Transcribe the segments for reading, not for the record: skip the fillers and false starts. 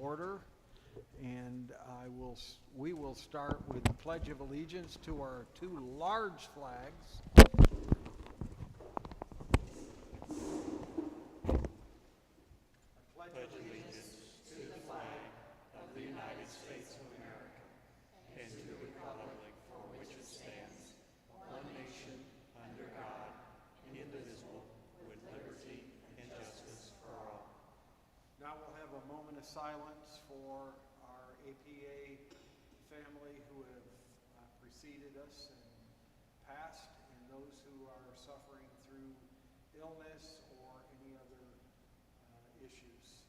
order, and we will start with the Pledge of Allegiance to our two large flags. I pledge allegiance to the flag of the United States of America and to the republic for which it stands, one nation, under God, indivisible, with liberty and justice for all. Now we'll have a moment of silence for our APA family who have preceded us and passed, and those who are suffering through illness or any other issues.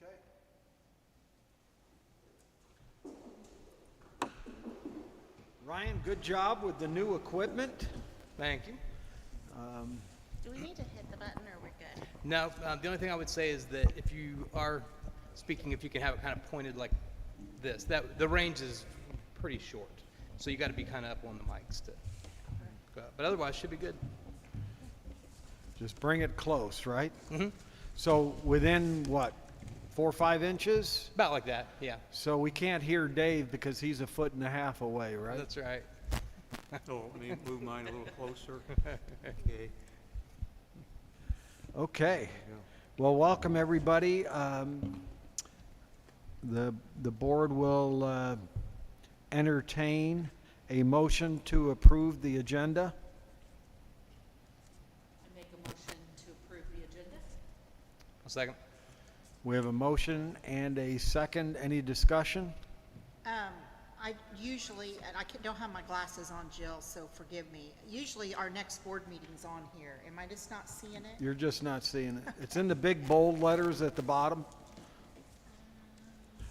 Okay. Ryan, good job with the new equipment. Thank you. Do we need to hit the button or we're good? No, the only thing I would say is that if you are speaking, if you can have it kind of pointed like this, that the range is pretty short. So you got to be kind of up on the mics to go up. But otherwise, should be good. Just bring it close, right? Mm-hmm. So within what, 4 or 5 inches? About like that, yeah. So we can't hear Dave because he's 1.5 feet away, right? That's right. Oh, let me move mine a little closer. Okay. Okay. Well, welcome everybody. The board will entertain a motion to approve the agenda. I make a motion to approve the agenda. A second. We have a motion and a second. Any discussion? I usually, and don't have my glasses on, Jill, so forgive me. Usually our next board meeting's on here. Am I just not seeing it? You're just not seeing it. It's in the big bold letters at the bottom.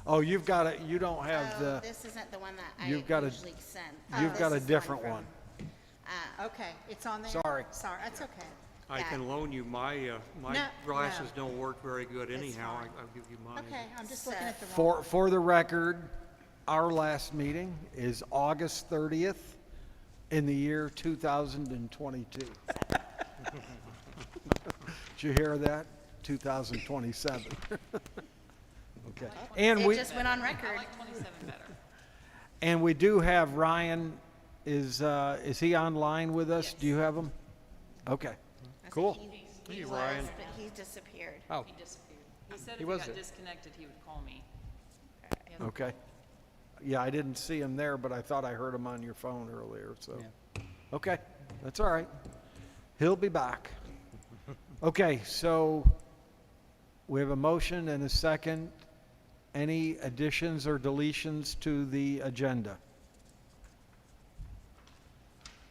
Oh, you've got it. You don't have the. This isn't the one that I You've got usually send. You've got a This is the different from- one. Okay, it's on there? Sorry. Sorry, that's okay. I Yeah. can loan you my, my No, glasses no. don't work very good anyhow. fine. I'll give you mine. Okay, I'm just looking at the wrong. For the record, our last meeting is August 30th in the year 2022. Did you hear that? 2027. Okay. And It we just went on record. I like 27 better. and we do have Ryan. Is he online with us? Yes. Do you have him? Okay. Cool. He Hey, was, Ryan. but he disappeared. Oh, He disappeared. He said He if was he got there. disconnected, he would call me. He hasn't Okay. Yeah, I didn't see him there, but I thought I heard him on your phone earlier. So. yeah. Okay, that's all right. He'll be back. Okay, so we have a motion and a second. Any additions or deletions to the agenda?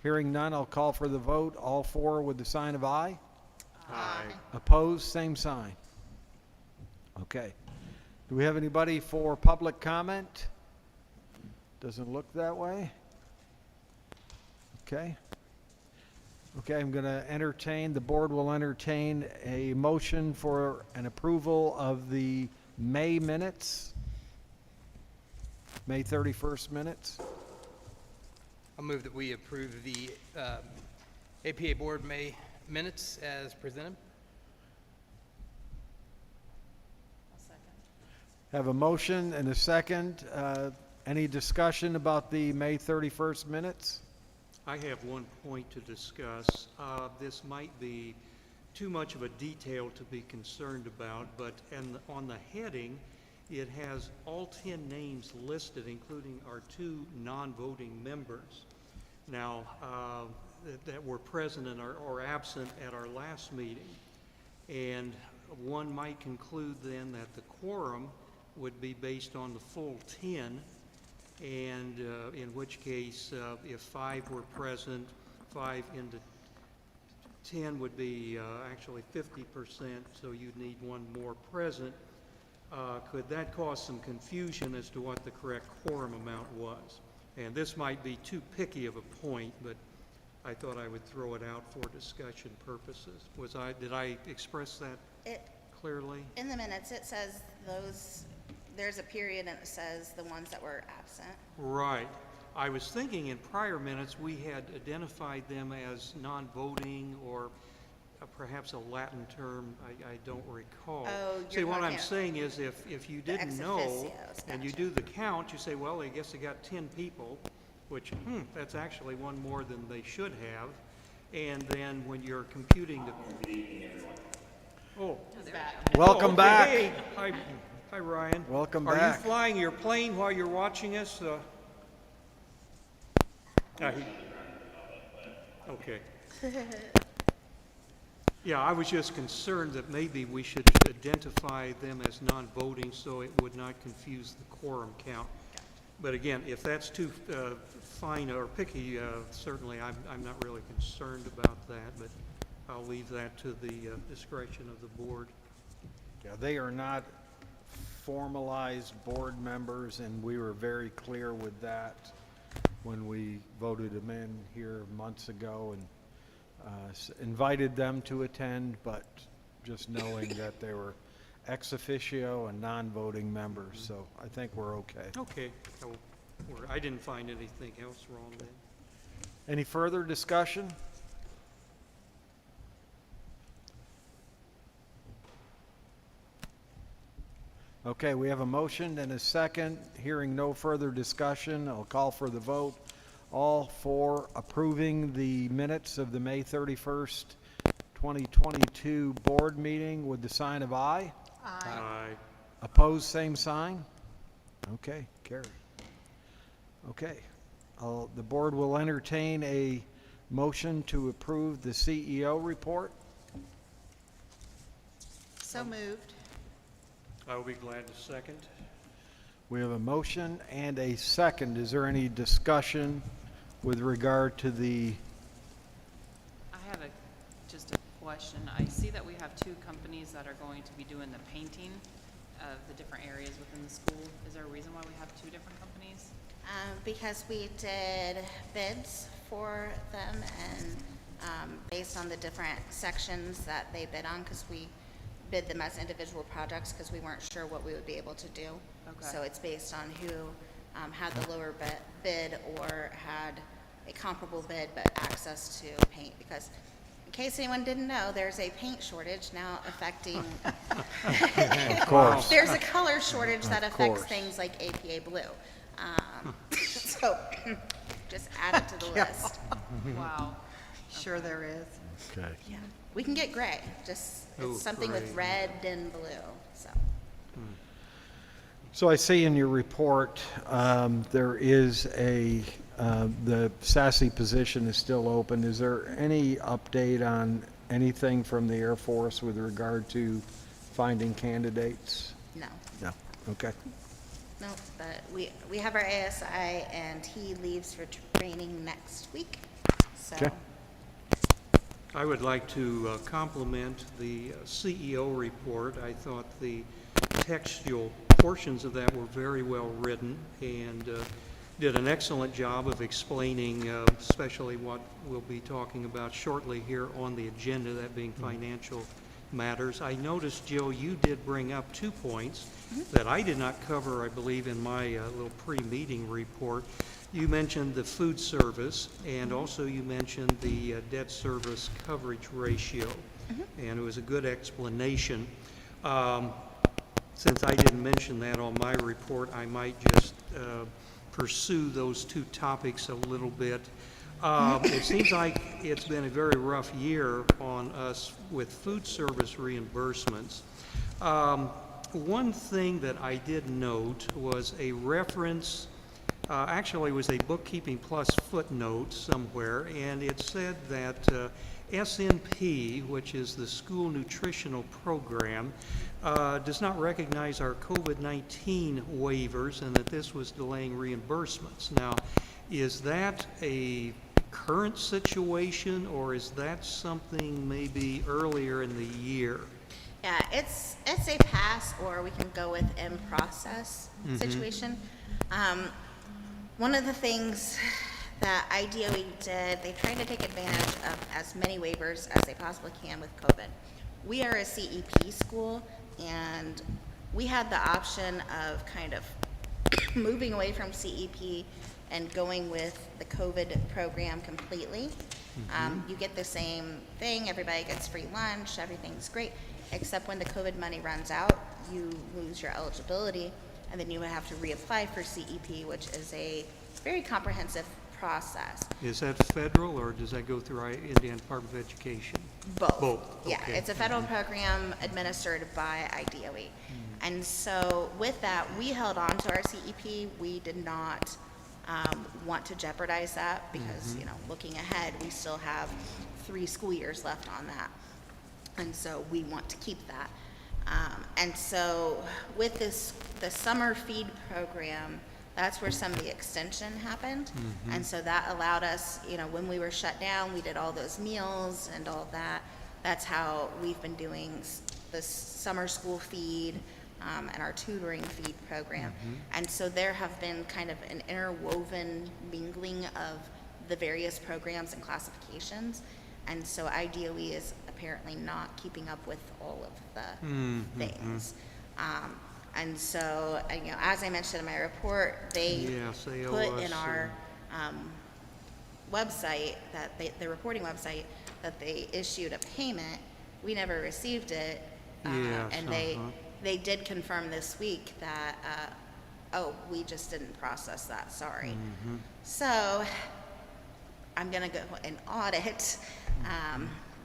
Hearing none, I'll call for the vote. All 4 with the sign of aye. Aye. Opposed, same sign. Okay. Do we have anybody for public comment? Doesn't look that way. Okay. Okay, I'm going to entertain, the board will entertain a motion for an approval of the May minutes, May 31st minutes. I'll move that we approve the APA Board May minutes as presented. I'll second. Have a motion and a second. Any discussion about the May 31st minutes? I have one point to discuss. This might be too much of a detail to be concerned about, but on the heading, it has all 10 names listed, including our 2 non-voting members. Now, that were present or absent at our last meeting. And one might conclude then that the quorum would be based on the full 10, and in which case, if 5 were present, 5 into 10 would be actually 50%, so you'd need 1 more present. Could that cause some confusion as to what the correct quorum amount was? And this might be too picky of a point, but I thought I would throw it out for discussion purposes. Did I express that It, clearly? in the minutes, it says those, there's a period and it says the ones that were absent. Right. I was thinking in prior minutes, we had identified them as non-voting or perhaps a Latin term, I don't recall. Oh, See, you're what I'm talking- saying is if you The didn't ex know officios, and you gotcha. do the count, you say, well, I guess they got 10 people, which, that's actually one more than they should have. And then when you're computing the... Oh. Welcome okay. back. Hey, hi, Ryan. Welcome Are back. you flying your plane while you're watching us? Okay. Yeah, I was just concerned that maybe we should identify them as non-voting so it would not confuse the quorum count. But again, if that's too fine or picky, certainly I'm not really concerned about that, but I'll leave that to the discretion of the board. Yeah, they are not formalized board members, and we were very clear with that when we voted them in here months ago and invited them to attend, but just knowing that they were ex officio and non-voting members, so I think we're okay. Okay, I didn't find anything else wrong then. Any further discussion? Okay, we have a motion and a second. Hearing no further discussion, I'll call for the vote. All for approving the minutes of the May 31st, 2022 board meeting with the sign of aye. Aye. Opposed, same sign? Okay, carried. Okay, the board will entertain a motion to approve the CEO report. So moved. I will be glad to second. We have a motion and a second. Is there any discussion with regard to the, I have just a question. I see that we have two companies that are going to be doing the painting of the different areas within the school. Is there a reason why we have two different companies? Because we did bids for them and based on the different sections that they bid on, because we bid them as individual projects because we weren't sure what we would be able to do. Okay. So it's based on who had the lower bid or had a comparable bid but access to paint. Because in case anyone didn't know, there's a paint shortage now affecting, of course, there's a color shortage that Of affects course. things like APA blue. So just add it to the list. Wow. Sure there is. okay. Yeah, we can get gray, just, Oh, it's something with gray. red and blue, so. So I see in your report, there is the SASE position is still open. Is there any update on anything from the Air Force with regard to finding candidates? No, No. Okay. no, but we have our ASI and he leaves for training next week, so. Okay. I would like to compliment the CEO report. I thought the textual portions of that were very well written and did an excellent job of explaining especially what we'll be talking about shortly here on the agenda, that being financial matters. I noticed, Jill, you did bring up 2 points that I did not cover, I believe, in my little pre-meeting report. You mentioned the food service, and also you mentioned the debt service coverage ratio, and it was a good explanation. Since I didn't mention that on my report, I might just pursue those 2 topics a little bit. It seems like it's been a very rough year on us with food service reimbursements. One thing that I did note was a reference, actually it was a bookkeeping plus footnote somewhere, and it said that SNP, which is the School Nutritional Program, does not recognize our COVID-19 waivers and that this was delaying reimbursements. Now, is that a current situation or is that something maybe earlier in the year? Yeah, it's a pass, or we can go with in-process situation. One of the things that IDOE did, they tried to take advantage of as many waivers as they possibly can with COVID. We are a CEP school, and we had the option of kind of moving away from CEP and going with the COVID program completely. You get the same thing, everybody gets free lunch, everything's great, except when the COVID money runs out, you lose your eligibility, and then you would have to reapply for CEP, which is a very comprehensive process. Is that federal, or does that go through our Indiana Department of Education? Both. Both, Yeah, okay. it's a federal program administered by IDOE. And so with that, we held on to our CEP. We did not want to jeopardize that because, you know, looking ahead, we still have 3 school years left on that. And so we want to keep that. And so with the summer feed program, that's where some of the extension happened. And so that allowed us, you know, when we were shut down, we did all those meals and all that. That's how we've been doing the summer school feed and our tutoring feed program. And so there have been kind of an interwoven mingling of the various programs and classifications. And so IDOE is apparently not keeping up with all of the things. And so, you know, as I mentioned in my report, they Yes, they owe put us, in our website, the reporting website, that they issued a payment. We never received it. Yes, And they did confirm this week that, oh, we just didn't process that, sorry. So I'm gonna go and audit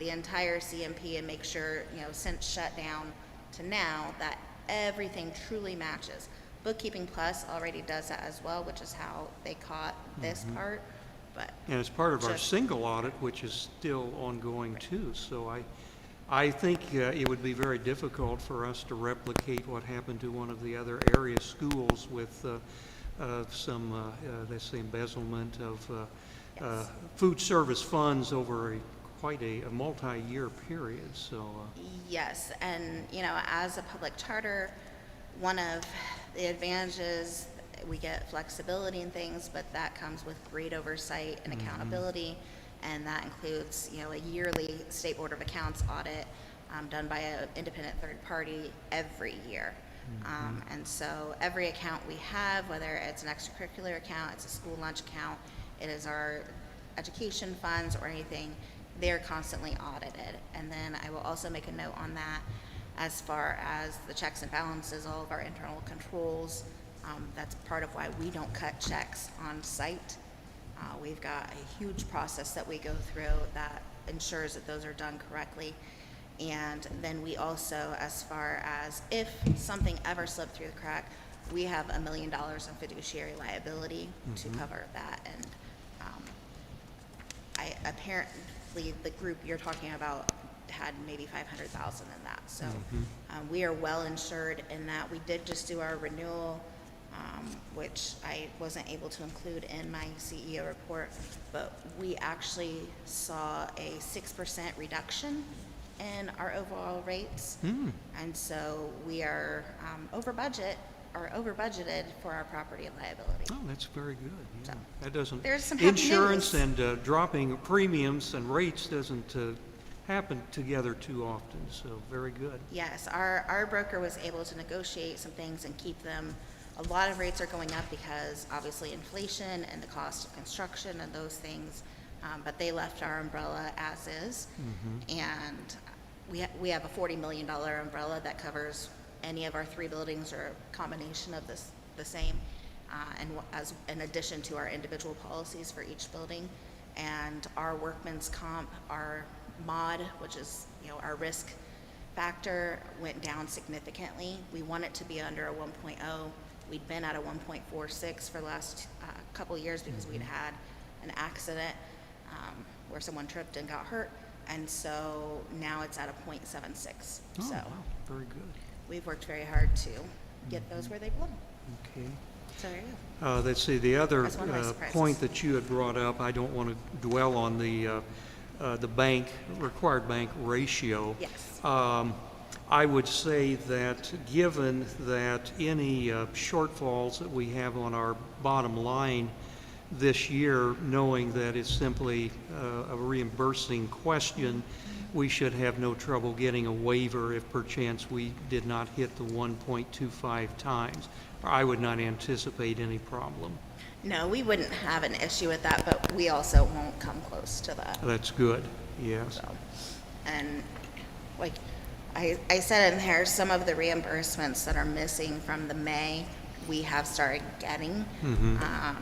the entire CMP and make sure, you know, since shutdown to now, that everything truly matches. Bookkeeping Plus already does that as well, which is how they caught this part, but And it's part of our Just- single audit, which is still ongoing too. So I think it would be very difficult for us to replicate what happened to one of the other area schools with some, let's say, embezzlement of Yes. food service funds over quite a multi-year period, so. yes, and, you know, as a public charter, one of the advantages, we get flexibility in things, but that comes with great oversight and accountability, and that includes, you know, a yearly State Board of Accounts audit done by an independent third party every year. And so every account we have, whether it's an extracurricular account, it's a school lunch account, it is our education funds or anything, they're constantly audited. And then I will also make a note on that as far as the checks and balances, all of our internal controls. That's part of why we don't cut checks on site. We've got a huge process that we go through that ensures that those are done correctly. And then we also, as far as if something ever slipped through the crack, we have $1 million in fiduciary liability to cover that. And apparently the group you're talking about had maybe 500,000 in that. So we are well insured in that. We did just do our renewal, which I wasn't able to include in my CEO report, but we actually saw a 6% reduction in our overall rates. And so we are over budgeted for our property and liability. Oh, that's very good, yeah. So, That doesn't, there's some happy insurance news. and dropping premiums and rates doesn't happen together too often, so very good. Yes, our broker was able to negotiate some things and keep them. A lot of rates are going up because obviously inflation and the cost of construction and those things, but they left our umbrella as is. And we have a $40 million umbrella that covers any of our 3 buildings or a combination of the same, and as in addition to our individual policies for each building. And our workman's comp, our mod, which is, you know, our risk factor, went down significantly. We want it to be under a 1.0. We'd been at a 1.46 for the last couple years because we'd had an accident where someone tripped and got hurt, and so now it's at a 0.76. Oh, So wow, very good. we've worked very hard to get those where they belong. Okay. So there you go. Let's see, the other That's one of my surprises. point that you had brought up, I don't want to dwell on the bank, required bank ratio. Yes. I would say that given that any shortfalls that we have on our bottom line this year, knowing that it's simply a reimbursing question, we should have no trouble getting a waiver if perchance we did not hit the 1.25 times. I would not anticipate any problem. No, we wouldn't have an issue with that, but we also won't come close to that. That's good, yes. So, and like I said in there, some of the reimbursements that are missing from the May, we have started getting.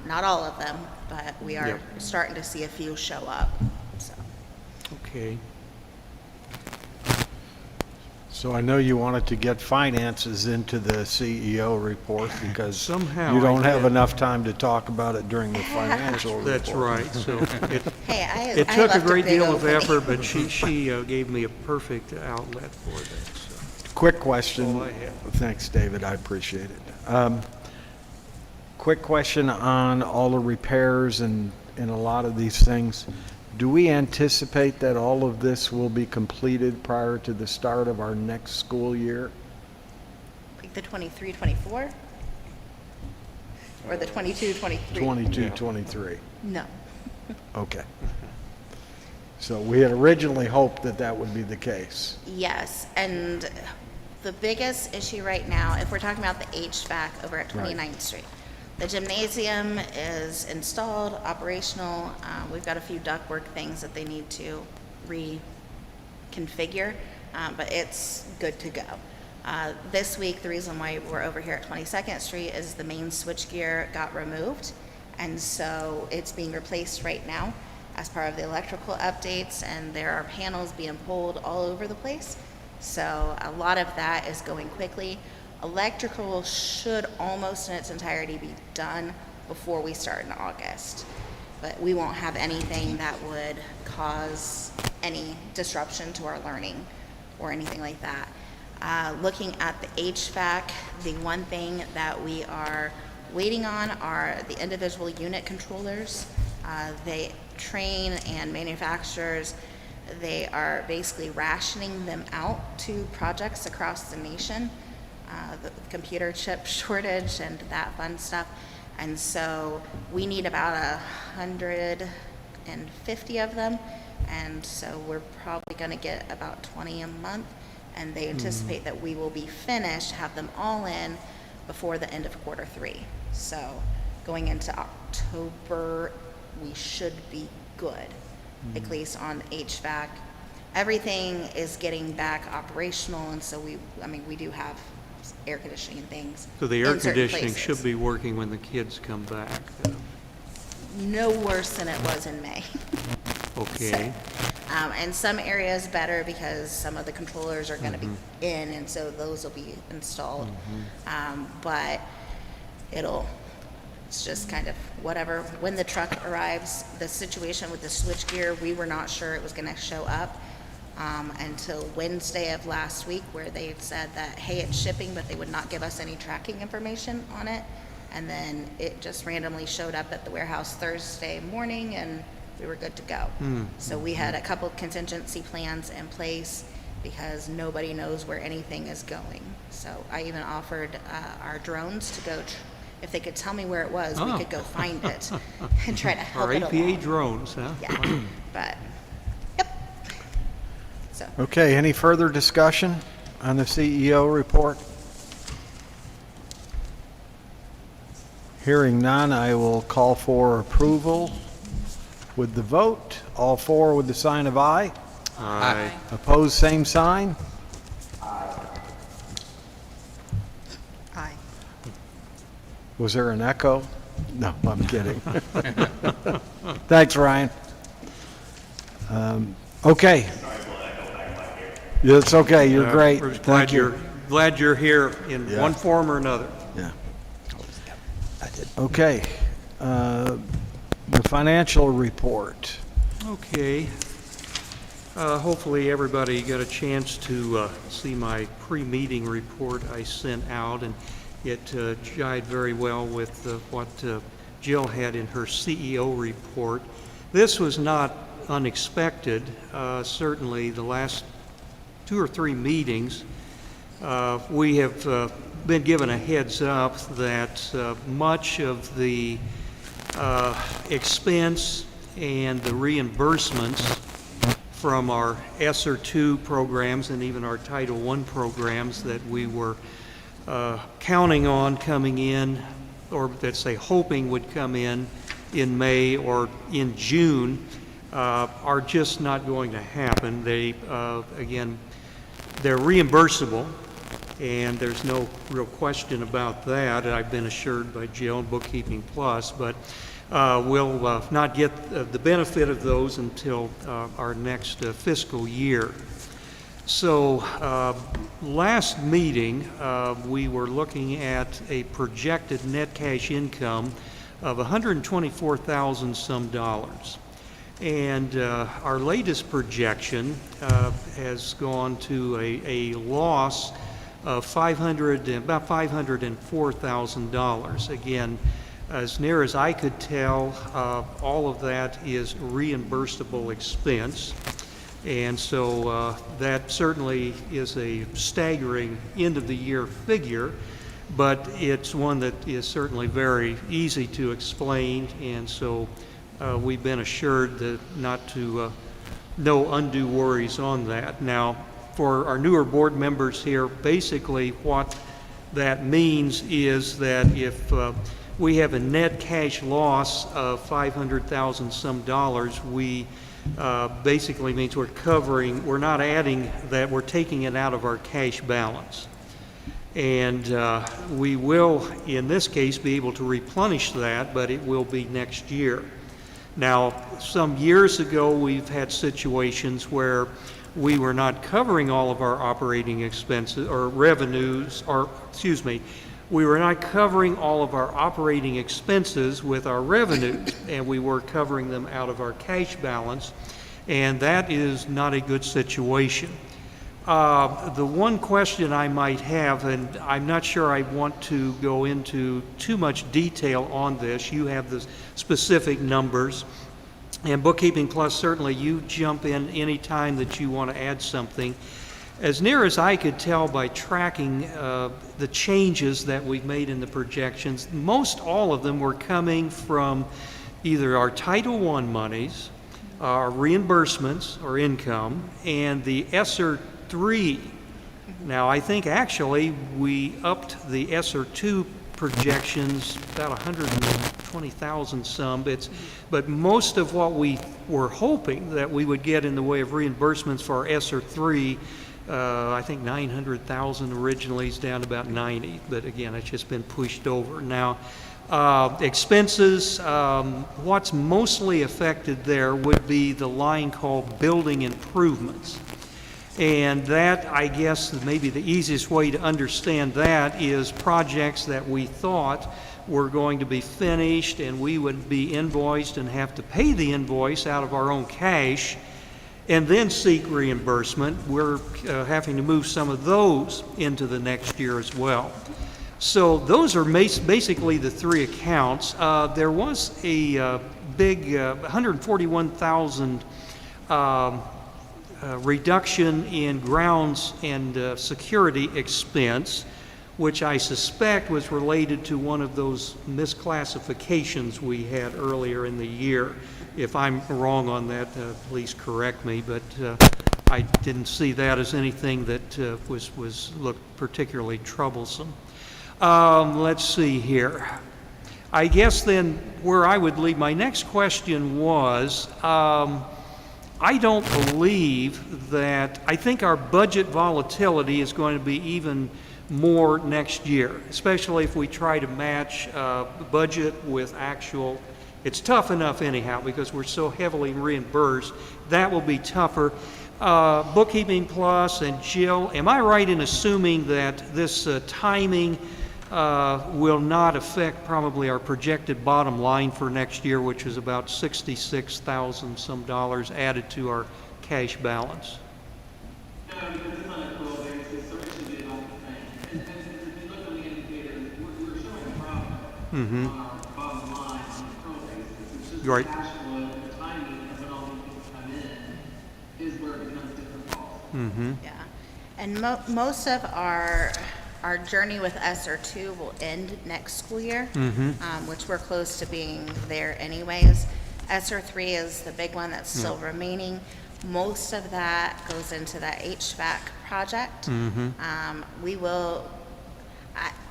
Not all of them, but we are Yep. starting to see a few show up, so. Okay. So I know you wanted to get finances into the CEO report because Somehow you I don't have did. enough time to talk about it during the financial report. That's right, so it, Hey, it I took a left great big deal of opening. effort, but she gave me a perfect outlet for that, so. Quick question. All I have. Thanks, David, I appreciate it. Quick question on all the repairs and a lot of these things. Do we anticipate that all of this will be completed prior to the start of our next school year? Like the 23, 24? Or the 22, 23? 22, 23? No. Okay. So we had originally hoped that that would be the case. Yes, and the biggest issue right now, if we're talking about the HVAC over at 29th Street, the gymnasium is installed, operational. We've got a few ductwork things that they need to reconfigure, but it's good to go. This week, the reason why we're over here at 22nd Street is the main switchgear got removed, and so it's being replaced right now as part of the electrical updates, and there are panels being pulled all over the place. So a lot of that is going quickly. Electrical should almost in its entirety be done before we start in August. But we won't have anything that would cause any disruption to our learning or anything like that. Looking at the HVAC, the one thing that we are waiting on are the individual unit controllers. They train and manufacturers, they are basically rationing them out to projects across the nation. The computer chip shortage and that fun stuff. And so we need about 150 of them. And so we're probably going to get about 20 a month. And they anticipate that we will be finished, have them all in before the end of Q3. So going into October, we should be good, at least on HVAC. Everything is getting back operational, and so we do have air conditioning and things. So the air in certain conditioning places. should be working when the kids come back. No worse than it was in May. Okay. And some areas better because some of the controllers are going to be in, and so those will be installed. But it's just kind of whatever. When the truck arrives, the situation with the switchgear, we were not sure it was going to show up until Wednesday of last week, where they had said that, hey, it's shipping, but they would not give us any tracking information on it. And then it just randomly showed up at the warehouse Thursday morning, and we were good to go. So we had a couple contingency plans in place because nobody knows where anything is going. So I even offered our drones to go, if they could tell me where it was, we could go find it and try to help Our it APA along. drones, huh? Yeah, but, yep. So, Okay, any further discussion on the CEO report? Hearing none, I will call for approval with the vote. All four with the sign of aye. Aye. Opposed, same sign. Aye. Was there an echo? No, I'm kidding. Thanks, Ryan. Okay. Yeah, it's okay, you're great. We're Thank you. glad you're here in Yeah. one form or another. Yeah. Okay. The financial report. Okay. Hopefully, everybody got a chance to see my pre-meeting report I sent out, and it jived very well with what Jill had in her CEO report. This was not unexpected. Certainly, the last 2 or 3 meetings, we have been given a heads up that much of the expense and the reimbursements from our ESSER II programs and even our Title I programs that we were counting on coming in, or let's say hoping would come in May or in June, are just not going to happen. They, again, they're reimbursable, and there's no real question about that. I've been assured by Jill and Bookkeeping Plus, but we'll not get the benefit of those until our next fiscal year. So last meeting, we were looking at a projected net cash income of $124,000 some dollars. And our latest projection has gone to a loss of about $504,000. Again, as near as I could tell, all of that is reimbursable expense. And so that certainly is a staggering end-of-the-year figure, but it's one that is certainly very easy to explain, and so we've been assured that not to, no undue worries on that. Now, for our newer board members here, basically what that means is that if we have a net cash loss of $500,000 some dollars, we basically means we're not adding that, we're taking it out of our cash balance. And we will, in this case, be able to replenish that, but it will be next year. Now, some years ago, we've had situations where we were not covering all of our operating expenses or revenues, or excuse me, we were not covering all of our operating expenses with our revenues, and we were covering them out of our cash balance, and that is not a good situation. The one question I might have, and I'm not sure I want to go into too much detail on this, you have the specific numbers, and Bookkeeping Plus, certainly you jump in any time that you want to add something. As near as I could tell by tracking the changes that we've made in the projections, most all of them were coming from either our Title I monies, our reimbursements or income, and the ESSER III. Now, I think actually we upped the ESSER II projections about 120,000 some, but most of what we were hoping that we would get in the way of reimbursements for our ESSER III, I think 900,000 originally is down to about 90, but again, it's just been pushed over. Now, expenses, what's mostly affected there would be the line called building improvements. And that, I guess, maybe the easiest way to understand that is projects that we thought were going to be finished and we would be invoiced and have to pay the invoice out of our own cash and then seek reimbursement. We're having to move some of those into the next year as well. So those are basically the three accounts. There was a big 141,000 reduction in grounds and security expense, which I suspect was related to one of those misclassifications we had earlier in the year. If I'm wrong on that, please correct me, but I didn't see that as anything that looked particularly troublesome. Let's see here. I guess then where I would leave, my next question was, I don't believe that, I think our budget volatility is going to be even more next year, especially if we try to match budget with actual. It's tough enough anyhow because we're so heavily reimbursed. That will be tougher. Bookkeeping Plus and Jill, am I right in assuming that this timing will not affect probably our projected bottom line for next year, which is about $66,000 some dollars added to our cash balance? No, because it's on a accrual basis, so it should be about the same. And if you look on the indicators, we're showing a profit on our bottom line on an accrual basis. It's just Right. the cash flow, the timing of when all these things come in is where it becomes difficult. Yeah, and most of our our journey with ESER two will end next school year, which we're close to being there anyways. ESER three is the big one that's still remaining. Most of that goes into that HVAC project. We will,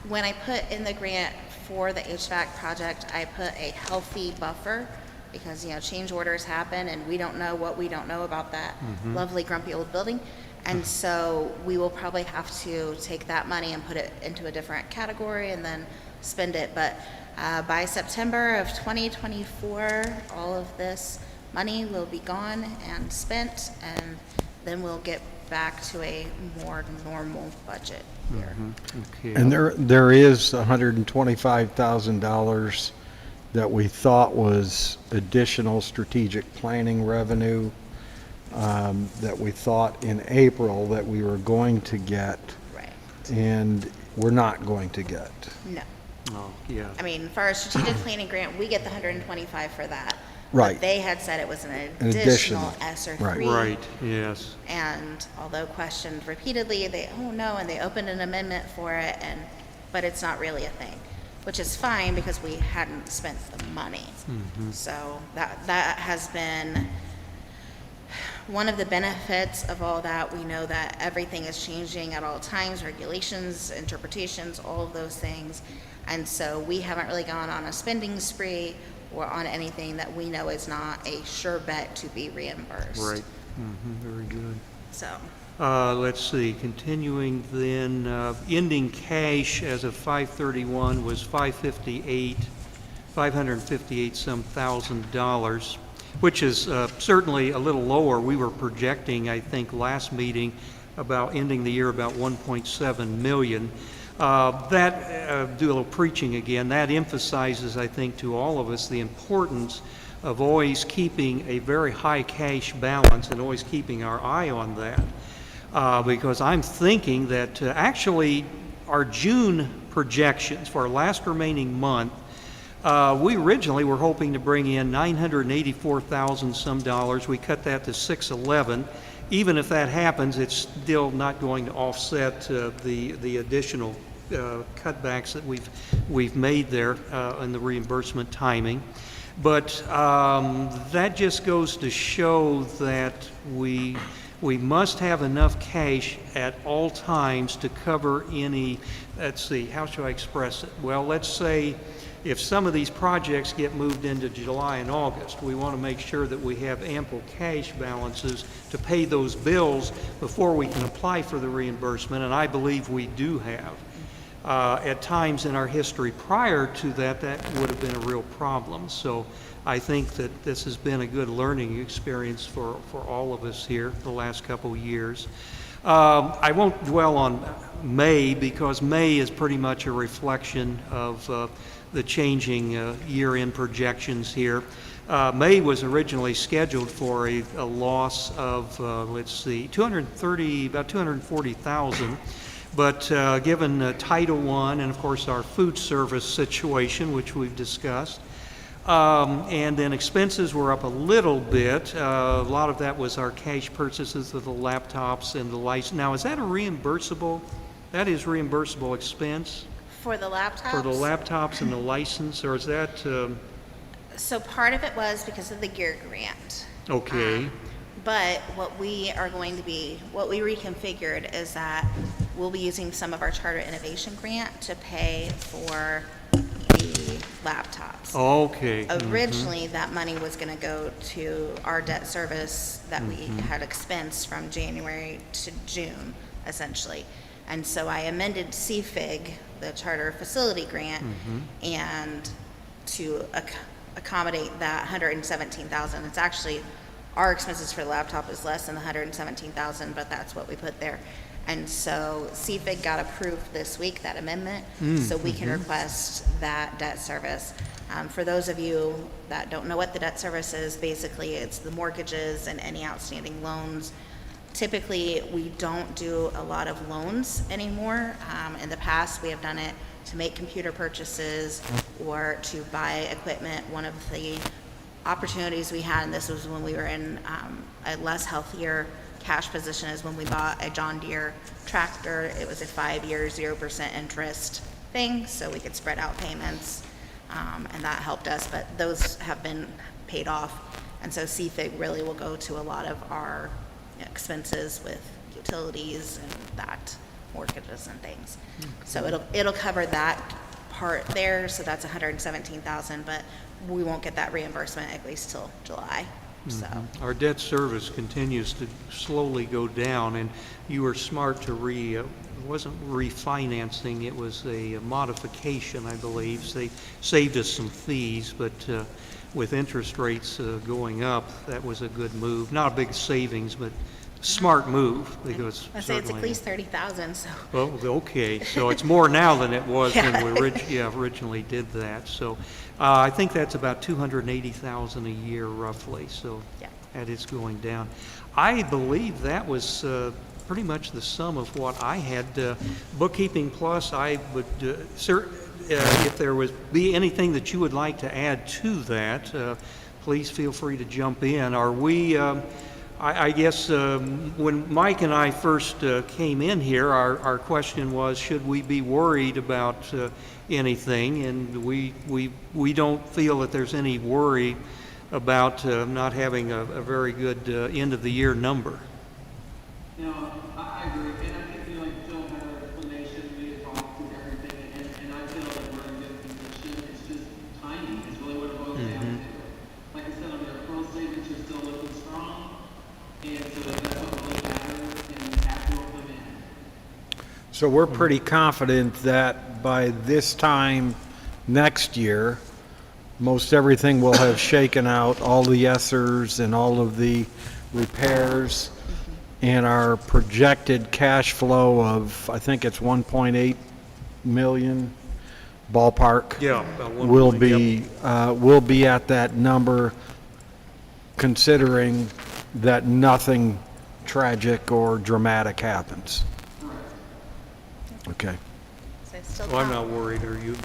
when I put in the grant for the HVAC project, I put a healthy buffer because, change orders happen and we don't know what we don't know about that lovely grumpy old building. And so we will probably have to take that money and put it into a different category and then spend it. But by September of 2024, all of this money will be gone and spent, and then we'll get back to a more normal budget here. Okay. And there is $125,000 that we thought was additional strategic planning revenue, that we thought in April that we were going to get, Right. and we're not going to get. No. Oh, yeah. I mean, for our strategic planning grant, we get the 125 for that. Right. But they had said it was an An additional additional, ESER right. three. Right, yes. And although questioned repeatedly, oh no, and they opened an amendment for it, but it's not really a thing, which is fine because we hadn't spent the money. So that has been one of the benefits of all that. We know that everything is changing at all times, regulations, interpretations, all of those things. And so we haven't really gone on a spending spree or on anything that we know is not a sure bet to be reimbursed. Right. Very good. So, Let's see, continuing then, ending cash as of 5/31 was 558 some $1,000, which is certainly a little lower. We were projecting, I think, last meeting about ending the year about 1.7 million. Do a little preaching again, that emphasizes, I think, to all of us the importance of always keeping a very high cash balance and always keeping our eye on that. Because I'm thinking that actually our June projections for our last remaining month, we originally were hoping to bring in $984,000 some dollars. We cut that to $611. Even if that happens, it's still not going to offset the additional cutbacks that we've made there in the reimbursement timing. But that just goes to show that we must have enough cash at all times to cover any, let's see, how should I express it? Well, let's say if some of these projects get moved into July and August, we want to make sure that we have ample cash balances to pay those bills before we can apply for the reimbursement, and I believe we do have. At times in our history prior to that, that would have been a real problem. So I think that this has been a good learning experience for all of us here the last couple of years. I won't dwell on May because May is pretty much a reflection of the changing year-end projections here. May was originally scheduled for a loss of, let's see, about 240,000. But given Title I and, of course, our food service situation, which we've discussed, and then expenses were up a little bit. A lot of that was our cash purchases of the laptops and the license. Now, is that a reimbursable? That is reimbursable expense? for the laptops? For the laptops and the license, or is that, So part of it was because of the gear grant. okay, But what we reconfigured is that we'll be using some of our charter innovation grant to pay for the laptops. okay. Originally, that money was gonna go to our debt service that we had expensed from January to June, essentially. And so I amended CFIG, the charter facility grant, and to accommodate that 117,000. It's actually, our expenses for the laptop is less than the 117,000, but that's what we put there. And so CFIG got approved this week, that amendment, so we can request that debt service. For those of you that don't know what the debt service is, basically it's the mortgages and any outstanding loans. Typically, we don't do a lot of loans anymore. In the past, we have done it to make computer purchases or to buy equipment. One of the opportunities we had, and this was when we were in a less healthier cash position is when we bought a John Deere tractor. It was a 5-year, 0% interest thing, so we could spread out payments, and that helped us, but those have been paid off. And so CFIG really will go to a lot of our expenses with utilities and that, mortgages and things. So it'll cover that part there, so that's $117,000, but we won't get that reimbursement at least till July, so. Our debt service continues to slowly go down, and you were smart to it wasn't refinancing, it was a modification, I believe. So they saved us some fees, but with interest rates going up, that was a good move. Not a big savings, but smart move, because I say it's at certainly- least 30,000, so. Well, okay, so it's more now than it was when we originally did that. So I think that's about $280,000 a year roughly, so Yeah. that is going down. I believe that was pretty much the sum of what I had. Bookkeeping plus, I would, if there was be anything that you would like to add to that, please feel free to jump in. Are we... I guess when Mike and I first came in here, our question was, should we be worried about anything? And we don't feel that there's any worry about not having a very good end of the year number. No, I agree, and I think, like Jill had her explanation, we had talked through everything, and I feel like we're in a good position. It's just timing is really what it boils down to. Like I said, on the accrual statements, you're still looking strong, and so that's what really matters, and that will come in. So we're pretty confident that by this time next year, most everything will have shaken out, all the ESSERs and all of the repairs, and our projected cash flow of, I think it's 1.8 million ballpark. Yeah, about one Will point, yep. will be at that number, considering that nothing tragic or dramatic happens. Okay. So it's still Well, I'm down. not worried, are you?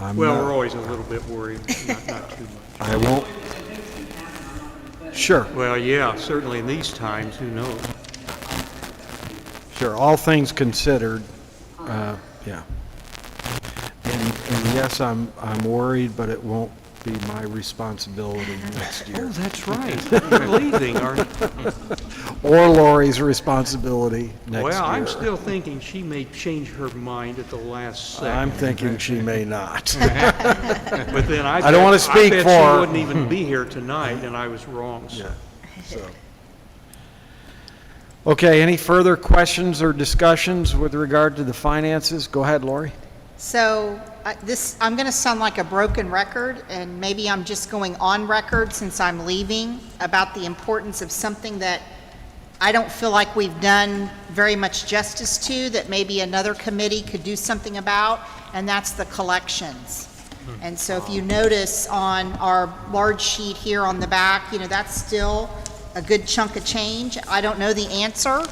I'm Well, not- we're always a little bit worried, not too much. I won't. Sure, Well, yeah, certainly in these times, who knows? sure, all things considered, yeah. And yes, I'm worried, but it won't be my responsibility next Oh, year. that's right. You're leaving, aren't you? Or Lori's responsibility next year. Well, I'm still thinking she may change her mind at the last second. I'm thinking she may not. But then I don't wanna speak I bet for she her. wouldn't even be here tonight, and I was wrong, so. Yeah, so. Okay, any further questions or discussions with regard to the finances? Go ahead, Lori. So I'm going to sound like a broken record, and maybe I'm just going on record since I'm leaving, about the importance of something that I don't feel like we've done very much justice to, that maybe another committee could do something about, and that's the collections. And so if you notice on our large sheet here on the back, that's still a good chunk of change. I don't know the answer.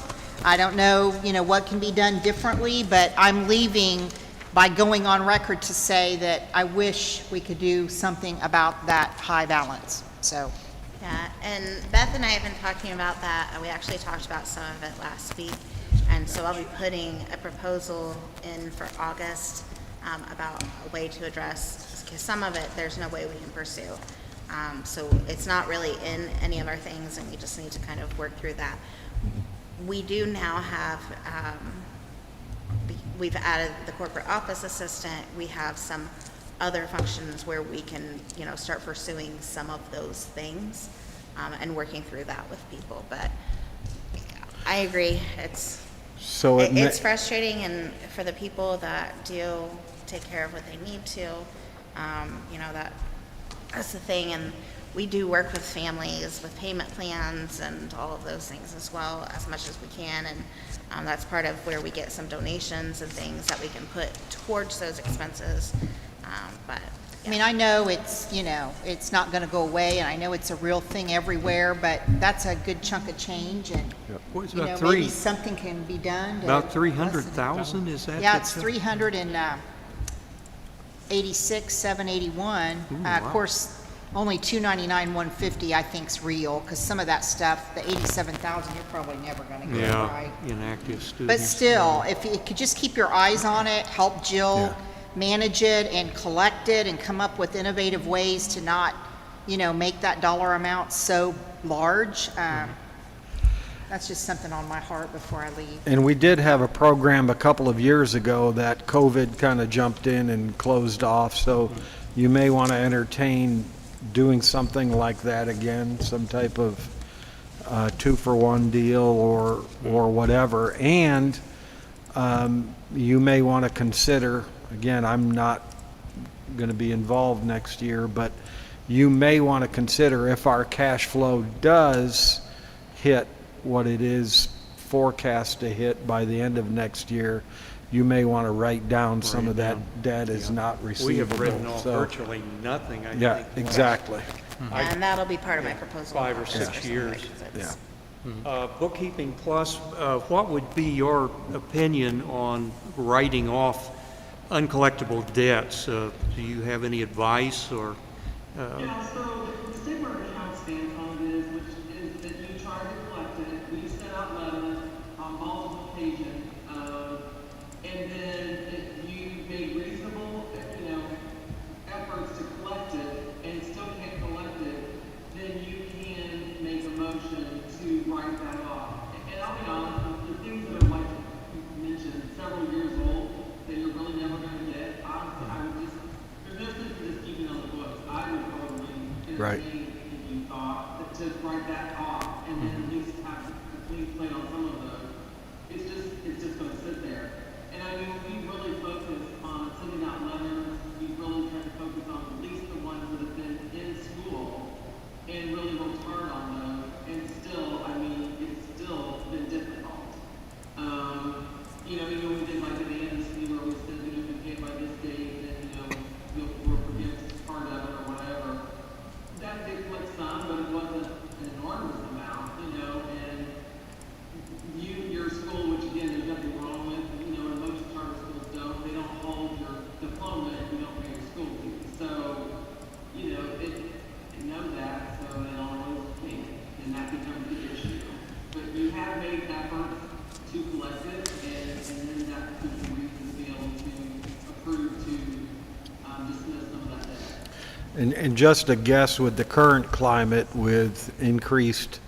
I don't know, what can be done differently, but I'm leaving by going on record to say that I wish we could do something about that high balance, so. Yeah, and Beth and I have been talking about that, and we actually talked about some of it last week. And so I'll be putting a proposal in for August about a way to address, because some of it, there's no way we can pursue. So it's not really in any of our things, and we just need to kind of work through that. We do now have, we've added the corporate office assistant. We have some other functions where we can, start pursuing some of those things, and working through that with people. But I agree, it's frustrating, and for the people that do take care of what they need to, that's the thing. And we do work with families with payment plans and all of those things as well, as much as we can. And that's part of where we get some donations and things that we can put towards those expenses. But I mean, I know it's, it's not gonna go away, and I know it's a real thing everywhere, but that's a good chunk of change, and, Well, it's maybe about something can be done to about lessen it. 300,000, is that? Yeah, it's 386, 781. Ooh, Of wow. course, only 299, 150, I think's real, because some of that stuff, the 87,000, you're probably never gonna get, Yeah, right? inactive students. But still, if you could just keep your eyes on it, help Jill manage it and collect it and come up with innovative ways to not, make that dollar amount so large. That's just something on my heart before I leave. And we did have a program a couple of years ago that COVID kind of jumped in and closed off, so you may want to entertain doing something like that again, some type of 2-for-1 deal or whatever. And you may want to consider, again, I'm not going to be involved next year, but you may want to consider if our cash flow does hit what it is forecast to hit by the end of next year, you may want to write down some of that debt as not receivable. We have written off So- virtually nothing, I think. Yeah, exactly. And that'll be part of my proposal. 5 or is 6 for some years. reasons. Bookkeeping Plus, what would be your opinion on writing off uncollectible debts? Do you have any advice or? Yeah, so the state board of accounts stance on it is, which is that you try to collect it, we send out letters on multiple occasions, and then if you make reasonable, efforts to collect it and still can't collect it, then you can make a motion to write that off. And I'll be honest, the things that are like you mentioned, several years old, that you're really never gonna get, honestly, I would just, there's no sense in just keeping it on the books. I would totally Right. entertain if you thought to write that off and then at least have a clean slate on some of those. It's just gonna sit there. And I mean, we really focus on sending out letters, we really try to focus on at least the ones that have been in school and really worked hard on those. And still, I mean, it's still been difficult. Even we did like an amnesty where we said, if you pay by this date, then, we'll forgive part of it or whatever. That did collect some, but it wasn't an enormous amount, and your school, which again, there's nothing wrong with, and most charter schools don't, they don't hold your diploma if you don't pay your school fees. So, they know that, so they always can't, and that becomes the issue. But you have made efforts to collect it, and then that gives you reason to be able to approve to dismiss some of that debt. And just a guess, with the current climate, with increased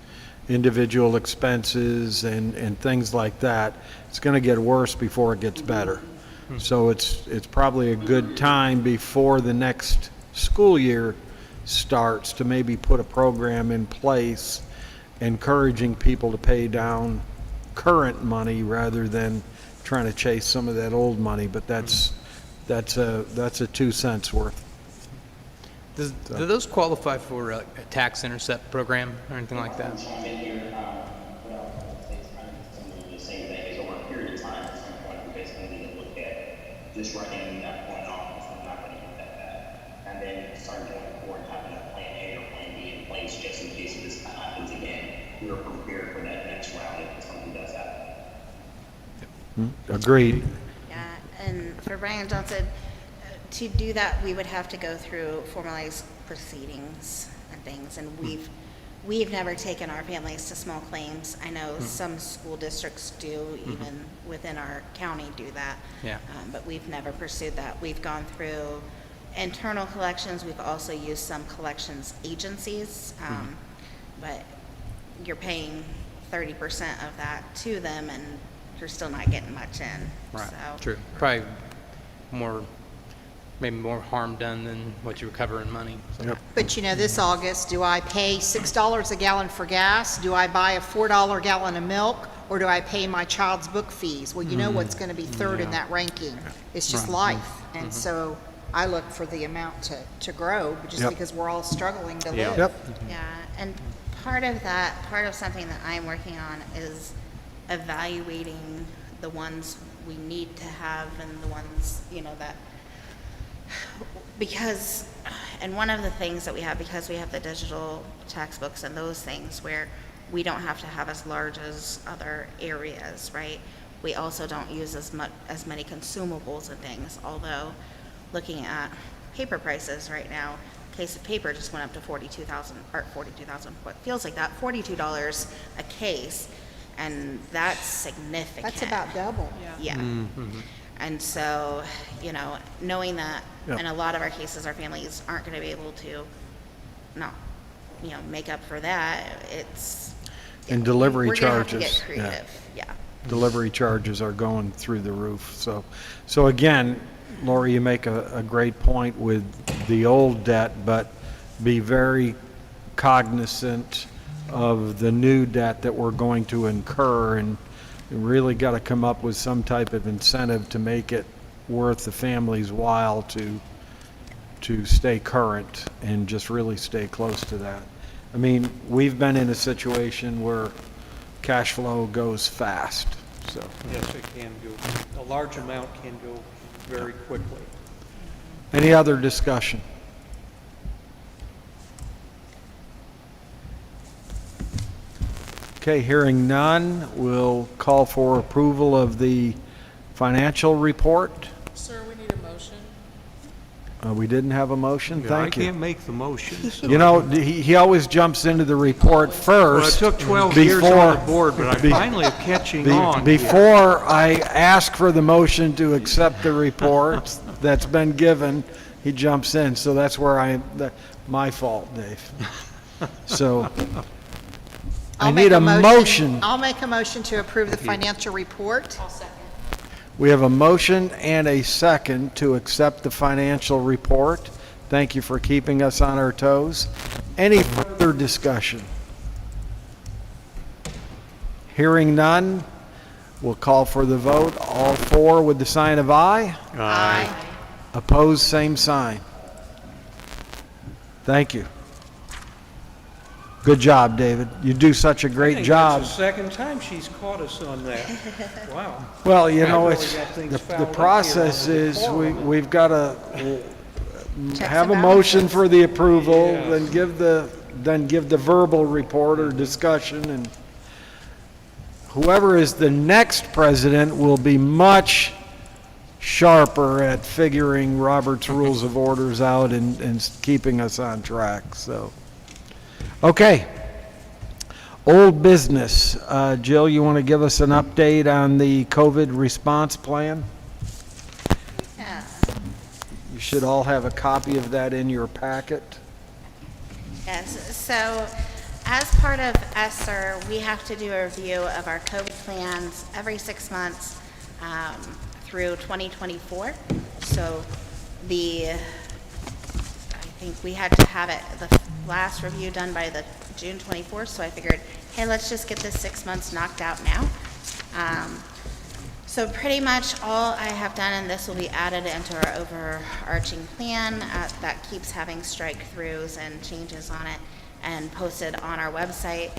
individual expenses and things like that, it's going to get worse before it gets better. So it's probably a good time before the next school year starts to maybe put a program in place encouraging people to pay down current money rather than trying to chase some of that old money. But that's a 2 cents worth. Do those qualify for a tax intercept program or anything like that? Chime in here, what I was going to say is kind of similar to the same thing, is over a period of time, at some point, you guys going to need to look at just writing that point off, because I'm not going to get that back. And then start going forward, having a plan A or plan B in place, just in case this happens again. We are prepared for that next round if something does happen. Agreed. Yeah, and for Brian Johnson, to do that, we would have to go through formalized proceedings and things, and we've never taken our families to small claims. I know some school districts do, even within our county do that. Yeah. But we've never pursued that. We've gone through internal collections, we've also used some collections agencies, but you're paying 30% of that to them, and you're still not getting much in. Right, So, true. Probably maybe more harm done than what you recover in money. So. But this August, do I pay $6 a gallon for gas? Do I buy a $4 gallon of milk? Or do I pay my child's book fees? Well, you know what's going to be third in that ranking. It's just life. And so I look for the amount to grow, just because we're all struggling to live. Yep. yeah, and part of something that I'm working on is evaluating the ones we need to have and the ones, that, because, and one of the things that we have, because we have the digital textbooks and those things where we don't have to have as large as other areas, right? We also don't use as many consumables and things, although looking at paper prices right now, case of paper just went up to 42,000, or 42,000, what feels like that, $42 a case, and that's significant. That's about double. Yeah. And so, you know, knowing that Yep. in a lot of our cases, our families aren't gonna be able to, make up for that, it's. And delivery We're gonna have to charges, get yeah. creative, yeah. Delivery charges are going through the roof. So again, Lori, you make a great point with the old debt, but be very cognizant of the new debt that we're going to incur, and you really got to come up with some type of incentive to make it worth the family's while to stay current and just really stay close to that. I mean, we've been in a situation where cash flow goes fast, so. Yes, it can go, a large amount can go very quickly. Any other discussion? Okay, hearing none, we'll call for approval of the financial report. Sir, we need a motion. We didn't have a motion, Yeah, thank I you. can't make the motion, so. You know, he always jumps into the report Well, it first. took 12 years on before- the board, but I'm be- finally catching be- on. Before I ask for the motion to accept the report that's been given, he jumps in, so that's where my fault, Dave. So, I I'll need make a motion. I'll make a motion to approve the financial report. We have a motion and a second to accept the financial report. Thank you for keeping us on our toes. Any further discussion? Hearing none, we'll call for the vote. All four with the sign of aye. Aye. Opposed, same sign. Thank you. Good job, David. You do such a great job. That's the second time she's caught us on that. Wow. Well, you know, I've it's, really got things the fouled up here process on the is, decorum. we've got to Checks have a and motion for the approval, Yes. then give the verbal report or discussion, and whoever is the next president will be much sharper at figuring Robert's Rules of Orders out and keeping us on track, so. Okay. Old business. Jill, you want to give us an update on the COVID response plan? Yeah. You should all have a copy of that in your packet. Yes, so as part of ESSER, we have to do a review of our COVID plans every 6 months through 2024. So I think we had to have the last review done by the June 24th, so I figured, hey, let's just get this 6 months knocked out now. So pretty much all I have done, and this will be added into our overarching plan that keeps having strike-throughs and changes on it and posted on our website.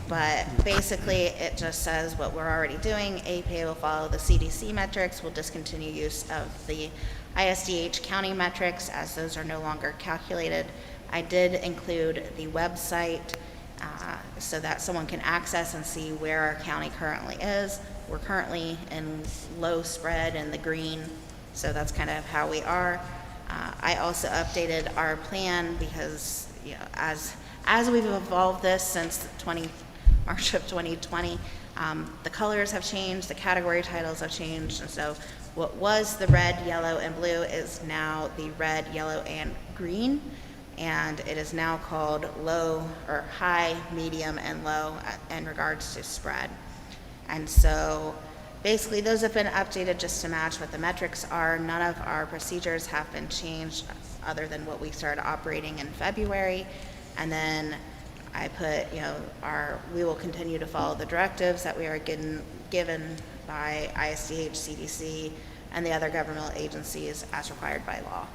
But basically, it just says what we're already doing. APA will follow the CDC metrics. We'll discontinue use of the ISDH county metrics as those are no longer calculated. I did include the website so that someone can access and see where our county currently is. We're currently in low spread in the green, so that's kind of how we are. I also updated our plan because, you know, as we've evolved this since March of 2020, the colors have changed, the category titles have changed, and so what was the red, yellow, and blue is now the red, yellow, and green, and it is now called low, or high, medium, and low in regards to spread. And so basically those have been updated just to match what the metrics are. None of our procedures have been changed other than what we started operating in February. And then I put, you know, we will continue to follow the directives that we are given by ISDH, CDC, and the other governmental agencies as required by law.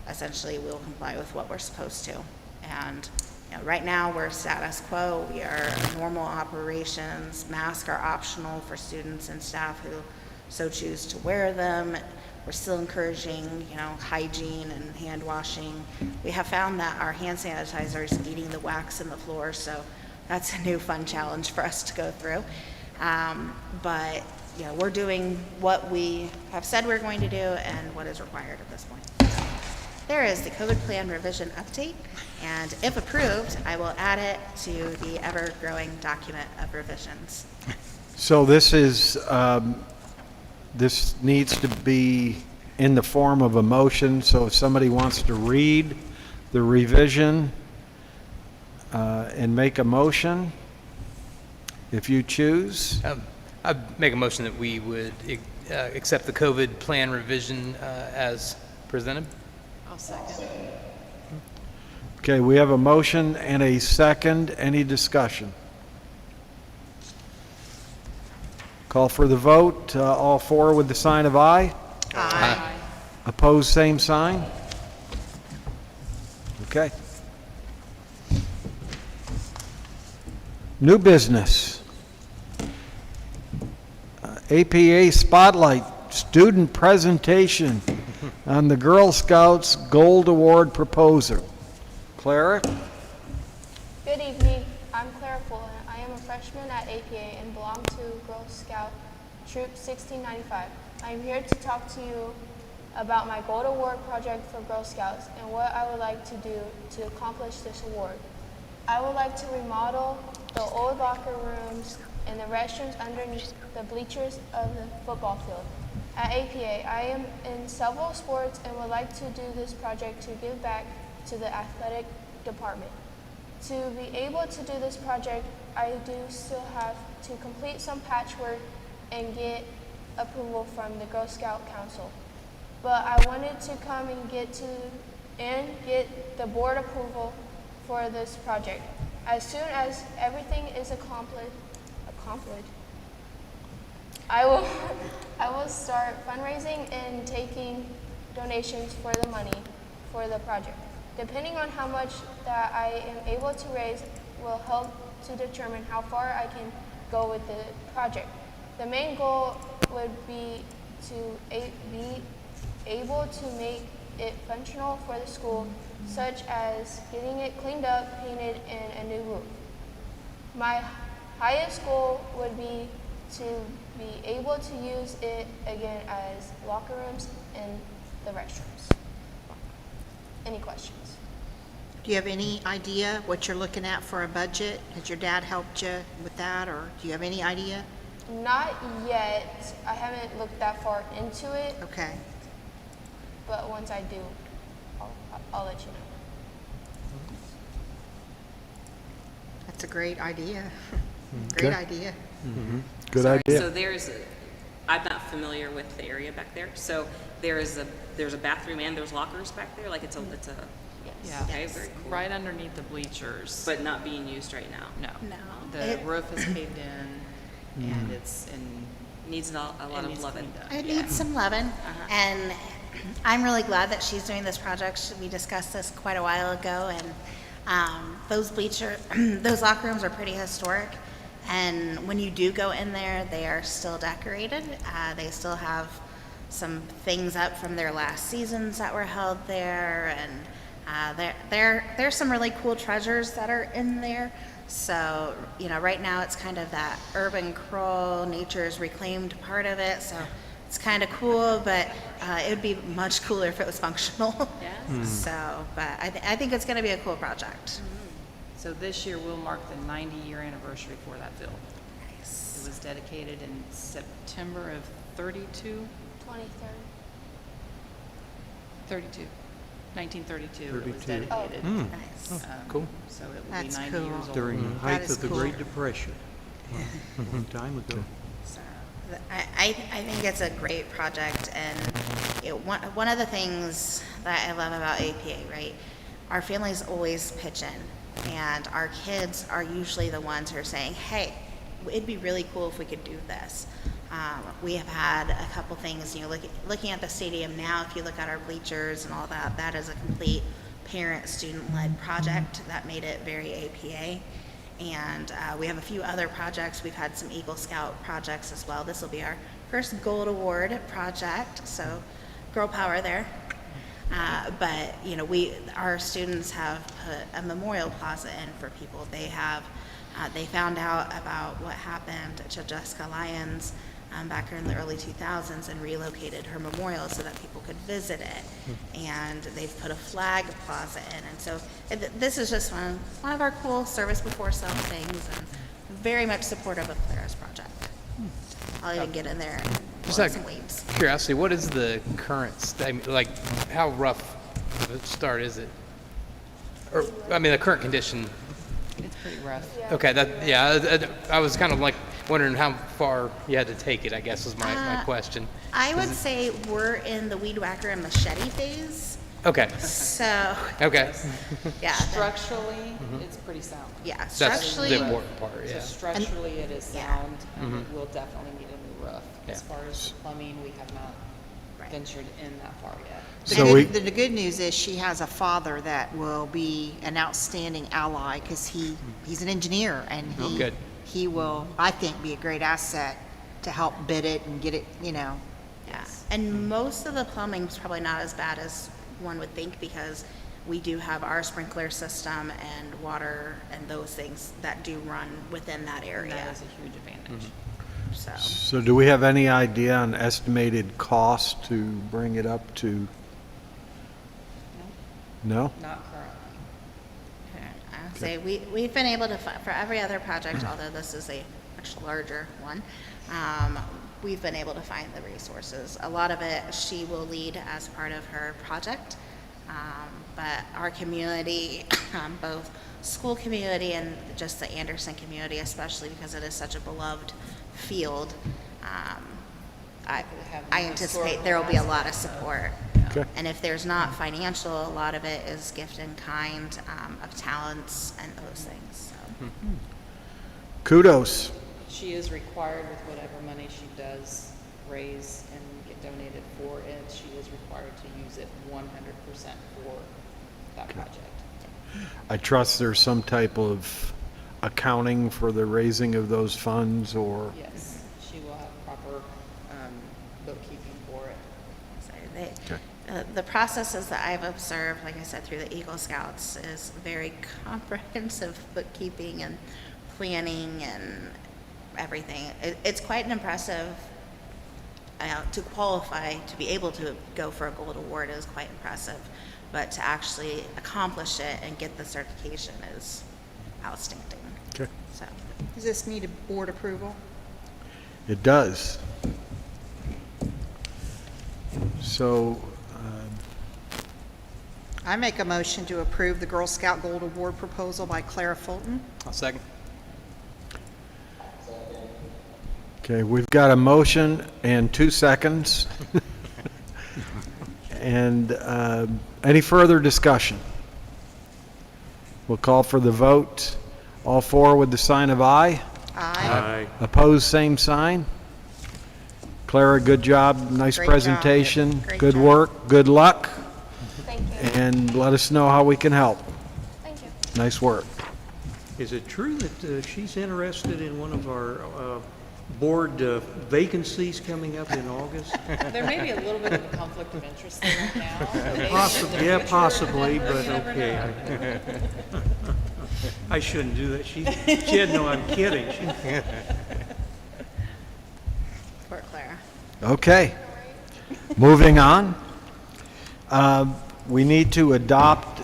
Essentially, we will comply with what we're supposed to. And you know, right now, we're status quo. We are normal operations. Masks are optional for students and staff who so choose to wear them. We're still encouraging, you know, hygiene and hand washing. We have found that our hand sanitizer is eating the wax in the floor, so that's a new fun challenge for us to go through. But you know, we're doing what we have said we're going to do and what is required at this point. there is the COVID plan revision update, and if approved, I will add it to the ever-growing document of revisions. So this is, this needs to be in the form of a motion, so if somebody wants to read the revision and make a motion, if you choose. I'd make a motion that we would accept the COVID plan revision as presented. I'll second. Okay, we have a motion and a second. Any discussion? Call for the vote. All four with the sign of aye. Aye. Opposed, same sign. Okay. New business. APA Spotlight Student Presentation on the Girl Scouts Gold Award Proposal. Clara? Good evening. I'm Clara Fulton. I am a freshman at APA and belong to Girl Scout Troop 1695. I am here to talk to you about my Gold Award project for Girl Scouts and what I would like to do to accomplish this award. I would like to remodel the old locker rooms and the restrooms underneath the bleachers of the football field. At APA, I am in several sports and would like to do this project to give back to the athletic department. To be able to do this project, I do still have to complete some patchwork and get approval from the Girl Scout Council. But I wanted to come and get the board approval for this project. As soon as everything is accomplished, I will start fundraising and taking donations for the money for the project. Depending on how much that I am able to raise will help to determine how far I can go with the project. The main goal would be to be able to make it functional for the school, such as getting it cleaned up, painted, and a new roof. My highest goal would be to be able to use it again as locker rooms and the restrooms. Any questions? Do you have any idea what you're looking at for a budget? Has your dad helped you with that, or do you have any idea? Not yet. I haven't looked that far into it, Okay. but once I do, I'll let you know. That's a great idea. Great idea. Good Sorry, idea. So I'm not familiar with the area back there, so there's a bathroom and there's lockers back there, like it's a, Yeah, okay, it's very cool. right underneath the bleachers. But not being used right now. No. No. The It- roof is caved in and it's in, Needs a lot it of needs loving. cleaned up. It needs some loving, and I'm really glad that she's doing this project. We discussed this quite a while ago, and those those locker rooms are pretty historic. And when you do go in there, they are still decorated. They still have some things up from their last seasons that were held there, and there's some really cool treasures that are in there. So, right now it's kind of that urban crawl, nature's reclaimed part of it. So it's kind of cool, but it would be much cooler if it was functional. Yeah. So, but I think it's going to be a cool project. So this year will mark the 90-year anniversary for that field. Nice. It was dedicated in September of 32, 23rd. 1932. It was 32. dedicated. Nice. Cool. So it will That's be 90 cool. years old. During the That height is of the cool. Great Depression. A long time ago. So I think it's a great project, and one of the things that I love about APA, right? Our families always pitch in, and our kids are usually the ones who are saying, "Hey, it'd be really cool if we could do this." We have had a couple things, looking at the stadium now. If you look at our bleachers and all that, that is a complete parent student-led project that made it very APA. And we have a few other projects. We've had some Eagle Scout projects as well. This will be our first Gold Award project, so girl power there. But our students have put a memorial plaza in for people. They found out about what happened to Jessica Lyons back in the early 2000s and relocated her memorial so that people could visit it. And they've put a flag plaza in. And so this is just one of our cool service before self things, and very much supportive of Clara's project. I'll even get in there and Just blow out some of weeds. curiosity, what is the current, like, how rough of a start is it? Or, I mean, the current condition, It's pretty rough. okay, I was kind of like wondering how far you had to take it, I guess was my question. I would say we're in the weed whacker and machete phase. Okay, So, okay. yeah. Structurally, it's pretty sound. Yeah, That's structurally. the important part, So yeah. structurally, it is Yeah. sound, and we'll definitely need a new roof. As Yeah. far as the plumbing, we have not Right. ventured in that far yet. The good news is she has a father that will be an outstanding ally because he's an engineer and Oh, good. he will, I think, be a great asset to help bid it and get it, Yeah, and most of the plumbing's probably not as bad as one would think because we do have our sprinkler system and water and those things that do run within that And area. that is a huge advantage. So, So do we have any idea on estimated cost to bring it up to? No? Not currently. I'd say we've been able to, for every other project, although this is a much larger one, we've been able to find the resources. A lot of it she will lead as part of her project, but our community, both school community and just the Anderson community, especially because it is such a beloved field, I anticipate there will be a lot of support. Okay. And if there's not financial, a lot of it is gift in kind, of talents and those things, so. Kudos. She is required with whatever money she does raise and get donated for it, she is required to use it 100% for that project. I trust there's some type of accounting for the raising of those funds or, Yes, she will have proper bookkeeping for it. So they, Okay. the processes that I've observed, like I said, through the Eagle Scouts is very comprehensive bookkeeping and planning and everything. It's quite an impressive, to qualify, to be able to go for a gold award is quite impressive, but to actually accomplish it and get the certification is outstanding. okay, So, does this need a board approval? it does. So, I make a motion to approve the Girl Scout Gold Award proposal by Clara Fulton. I'll second. okay, we've got a motion and 2 seconds. And any further discussion? We'll call for the vote. All four with the sign of aye. Aye. Opposed, same sign. Clara, good job, nice Great job. presentation, Great good job. work, good luck, Thank you. and let us know how we can help. Thank you. Nice work. Is it true that she's interested in one of our board vacancies coming up in August? There may be a little bit of a conflict of interest there right now. but maybe in the Yeah, future, possibly, you but never okay. know. I shouldn't do that. She had no, I'm kidding. poor Clara. Okay. Moving on. We need to adopt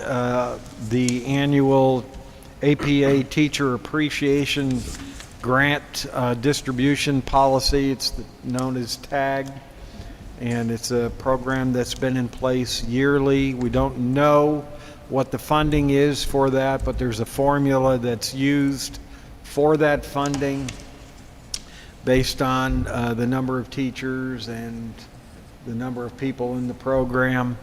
the annual APA Teacher Appreciation Grant distribution policy. It's known as TAG, and it's a program that's been in place yearly. We don't know what the funding is for that, but there's a formula that's used for that funding based on the number of teachers and the number of people in the program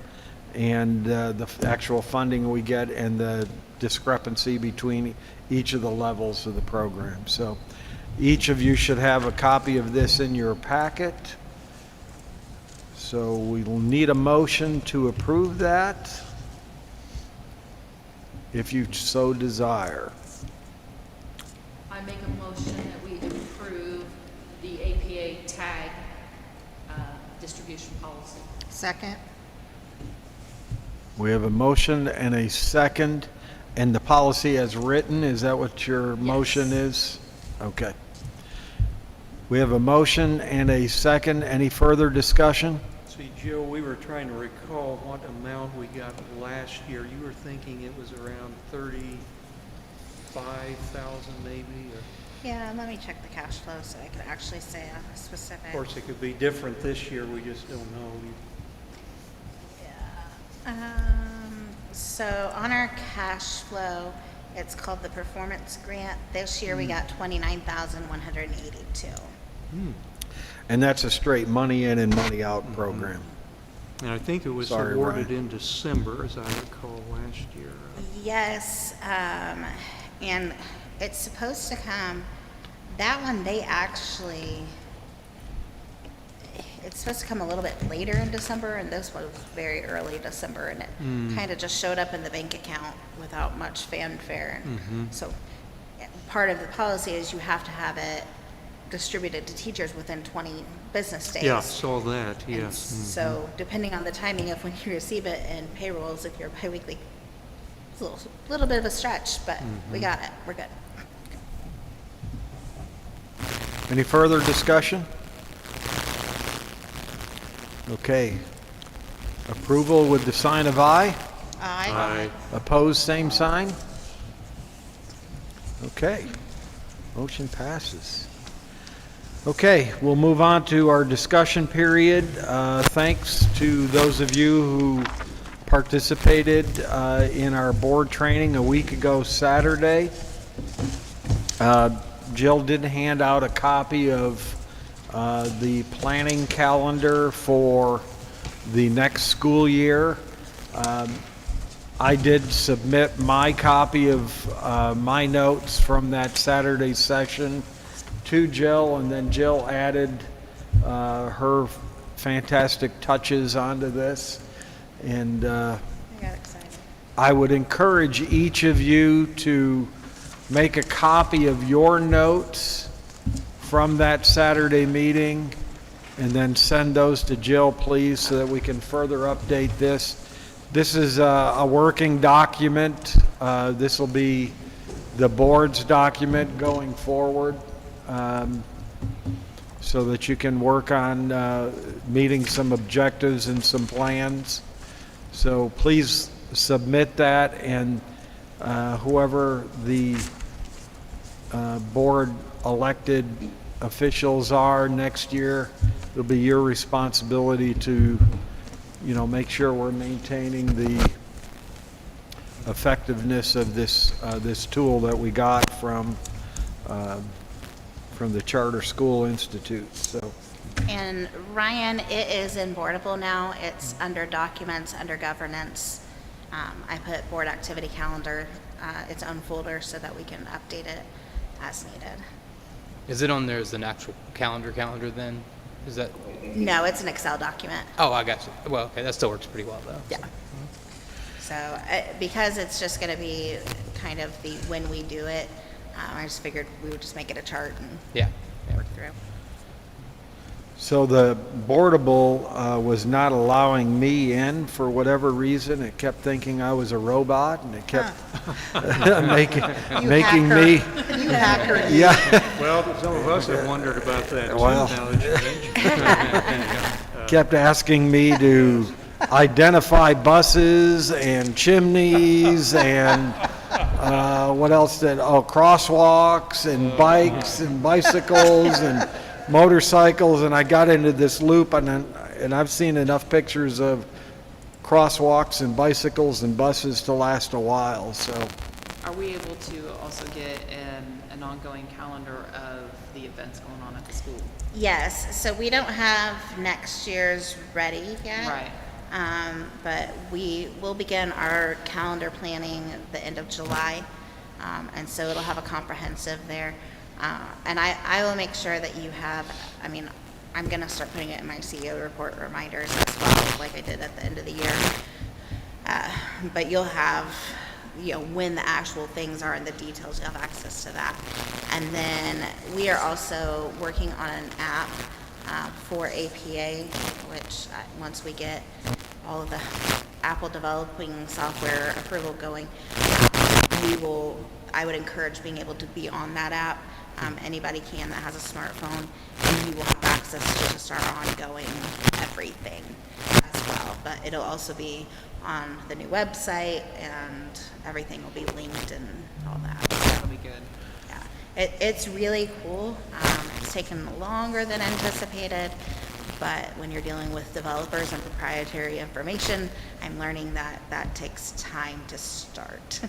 and the actual funding we get and the discrepancy between each of the levels of the program. So each of you should have a copy of this in your packet. So we will need a motion to approve that, if you so desire. I make a motion that we approve the APA tag distribution policy. Second? We have a motion and a second, and the policy as written, is that what your motion is? Okay. We have a motion and a second. Any further discussion? See, Jill, we were trying to recall what amount we got last year. You were thinking it was around 35,000 maybe, or? Yeah, let me check the cash flow so I can actually say a specific. Of course, it could be different this year, we just don't know. So on our cash flow, it's called the performance grant. This year we got 29,182. And that's a straight money in and money out program. And I think it was Sorry, awarded Ryan. in December, as I recall, last year. Yes, and it's supposed to come, that one, it's supposed to come a little bit later in December, and this was very early December, and it kind of just showed up in the bank account without much fanfare. And so part of the policy is you have to have it distributed to teachers within 20 business days. Yeah, saw that, And yes. so depending on the timing of when you receive it and payrolls, if you're biweekly, it's a little bit of a stretch, but we got it. We're good. Any further discussion? Okay. Approval with the sign of aye. Aye. Opposed, same sign. Okay. Motion passes. Okay, we'll move on to our discussion period. Thanks to those of you who participated in our board training a week ago Saturday. Jill did hand out a copy of the planning calendar for the next school year. I did submit my copy of my notes from that Saturday session to Jill, and then Jill added her fantastic touches onto this. And I got excited. I would encourage each of you to make a copy of your notes from that Saturday meeting and then send those to Jill, please, so that we can further update this. This is a working document. This will be the board's document going forward, so that you can work on meeting some objectives and some plans. So please submit that, and whoever the board elected officials are next year, it'll be your responsibility to, make sure we're maintaining the effectiveness of this tool that we got from the Charter School Institute. So. And Ryan, it is in Boardable now. It's under documents, under governance. I put board activity calendar, its own folder, so that we can update it as needed. Is it on there as an actual calendar then? Is that? No, it's an Excel document. Oh, I got you. Well, okay, that still works pretty well though. Yeah. So, because it's just gonna be kind of when we do it, I just figured we would just make it a chart and Yeah. work through. So the Boardable was not allowing me in for whatever reason. It kept thinking I was a robot, and it kept making me. You hacker. Yeah. Well, some of us have wondered about that too, Well. now that you mention it. Kept asking me to identify buses and chimneys and what else crosswalks and bikes and bicycles and motorcycles, and I got into this loop, and I've seen enough pictures of crosswalks and bicycles and buses to last a while. So Are we able to also get an ongoing calendar of the events going on at the school? Yes, so we don't have next year's ready yet. Right. But we will begin our calendar planning at the end of July. And so it'll have a comprehensive there. And I will make sure that you have, I'm gonna start putting it in my CEO report reminders as well, like I did at the end of the year. But you'll have, when the actual things are in the details, you'll have access to that. And then we are also working on an app for APA, which once we get all of the Apple developing software approval going, I would encourage being able to be on that app Anybody can that has a smartphone, and you will have access to just our ongoing everything as well. But it'll also be on the new website, and everything will be linked and all that. That'll be good. Yeah, it's really cool. It's taken longer than anticipated, but when you're dealing with developers and proprietary information, I'm learning that that takes time to start.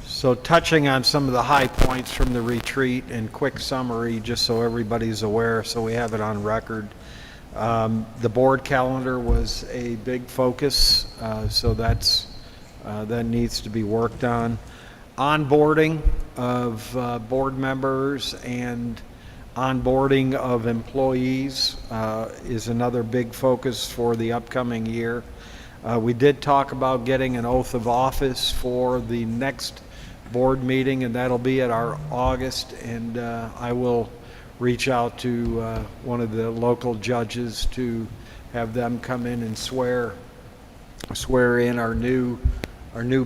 So touching on some of the high points from the retreat and quick summary, just so everybody's aware, so we have it on record. The board calendar was a big focus, so that needs to be worked on. Onboarding of board members and onboarding of employees is another big focus for the upcoming year. We did talk about getting an oath of office for the next board meeting, and that'll be at our August, and I will reach out to one of the local judges to have them come in and swear in our new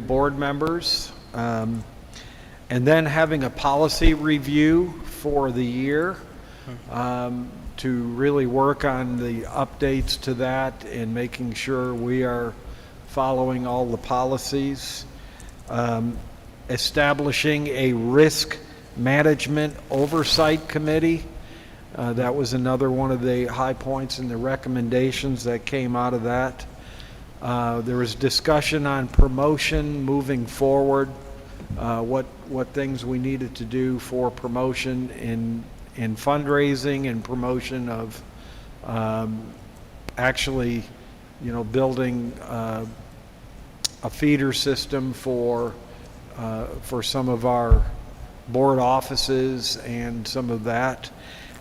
board members. And then having a policy review for the year to really work on the updates to that and making sure we are following all the policies. Establishing a risk management oversight committee. That was another one of the high points in the recommendations that came out of that. There was discussion on promotion moving forward, what things we needed to do for promotion in fundraising and promotion of actually, building a feeder system for some of our board offices and some of that.